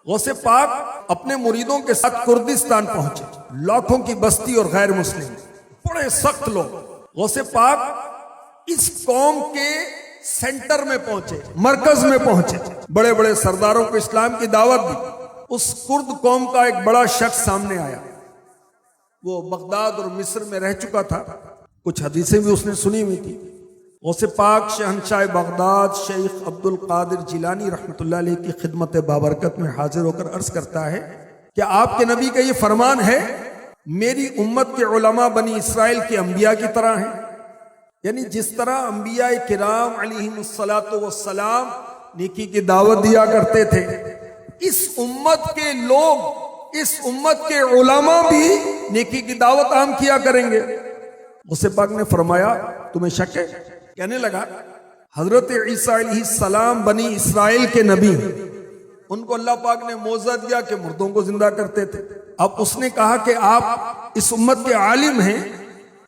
غوث پاک اپنے مریدوں کے ساتھ کردستان پہنچے، لاکھوں کی بستی اور غیر مسلم، بڑے سخت لوگ۔ غوث پاک اس قوم کے سینٹر میں پہنچے، مرکز میں پہنچے، بڑے بڑے سرداروں کو اسلام کی دعوت دی۔ اس کرد قوم کا ایک بڑا شخص سامنے آیا، وہ بغداد اور مصر میں رہ چکا تھا، کچھ حدیثیں بھی اس نے سنی ہوئی تھی۔ غوث پاک شہنشاہ بغداد شیخ عبد القادر جیلانی رحمۃ اللہ علیہ کی خدمت بابرکت میں حاضر ہو کر عرض کرتا ہے کہ آپ کے نبی کا یہ فرمان ہے، میری امت کے علماء بنی اسرائیل کے انبیاء کی طرح ہیں، یعنی جس طرح انبیاء کرام علیہم الصلاۃ والسلام نیکی کی دعوت دیا کرتے تھے، اس امت کے لوگ، اس امت کے علماء بھی نیکی کی دعوت عام کیا کریں گے۔ غوث پاک نے فرمایا تمہیں شک ہے؟ کہنے لگا حضرت عیسیٰ علیہ السلام بنی اسرائیل کے نبی ہیں، ان کو اللہ پاک نے موعظہ دیا کہ مردوں کو زندہ کرتے تھے۔ اب اس نے کہا کہ آپ اس امت کے عالم ہیں،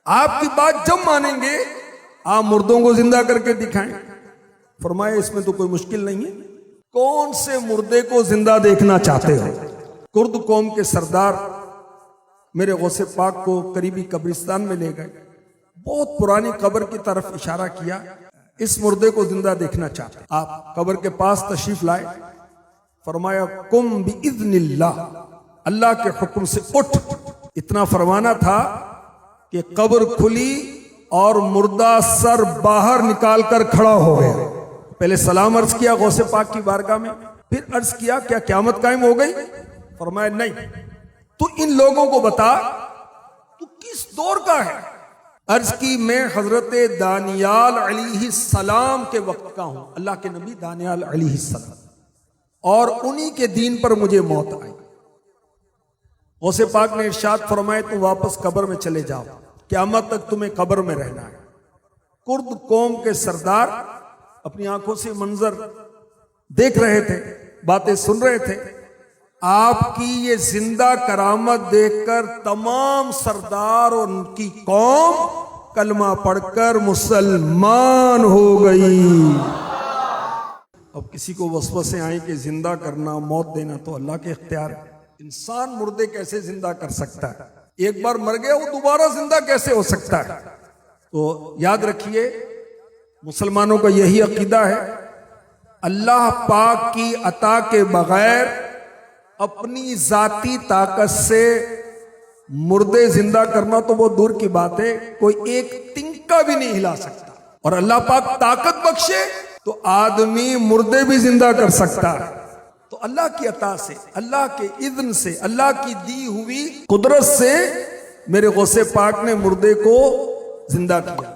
آپ کی بات جب مانیں گے آپ مردوں کو زندہ کر کے دکھائیں۔ فرمایا اس میں تو کوئی مشکل نہیں ہے، کون سے مردے کو زندہ دیکھنا چاہتے ہو؟ کرد قوم کے سردار میرے غوث پاک کو قریبی قبرستان میں لے گئے، بہت پرانی قبر کی طرف اشارہ کیا، اس مردے کو زندہ دیکھنا چاہتے ہیں۔ آپ قبر کے پاس تشریف لائے، فرمایا قم باذن اللہ، اللہ کے حکم سے اٹھ۔ اتنا فرمانا تھا کہ قبر کھلی اور مردہ سر باہر نکال کر کھڑا ہو گیا۔ پہلے سلام عرض کیا غوث پاک کی بارگاہ میں، پھر عرض کیا کیا قیامت قائم ہو گئی؟ فرمایا نہیں، تو ان لوگوں کو بتا تو کس دور کا ہے؟ عرض کی میں حضرت دانیال علیہ السلام کے وقت کا ہوں، اللہ کے نبی دانیال علیہ السلام، اور انہی کے دین پر مجھے موت آئی۔ غوث پاک نے ارشاد فرمائے تم واپس قبر میں چلے جاؤ، قیامت تک تمہیں قبر میں رہنا ہے۔ کرد قوم کے سردار اپنی آنکھوں سے منظر دیکھ رہے تھے، باتیں سن رہے تھے۔ آپ کی یہ زندہ کرامت دیکھ کر تمام سردار اور ان کی قوم کلمہ پڑھ کر مسلمان ہو گئی۔ اب کسی کو وسوسے آئیں کہ زندہ کرنا، موت دینا تو اللہ کے اختیار ہے۔ انسان مردے کیسے زندہ کر سکتا ہے؟ ایک بار مر گیا وہ دوبارہ زندہ کیسے ہو سکتا ہے؟ تو یاد رکھیے مسلمانوں کا یہی عقیدہ ہے، اللہ پاک کی عطا کے بغیر اپنی ذاتی طاقت سے مردے زندہ کرنا تو وہ دور کی بات ہے، کوئی ایک تنکا بھی نہیں ہلا سکتا، اور اللہ پاک طاقت بخشے تو آدمی مردے بھی زندہ کر سکتا ہے۔ تو اللہ کی عطا سے، اللہ کے اذن سے، اللہ کی دی ہوئی قدرت سے میرے غوث پاک نے مردے کو زندہ کیا۔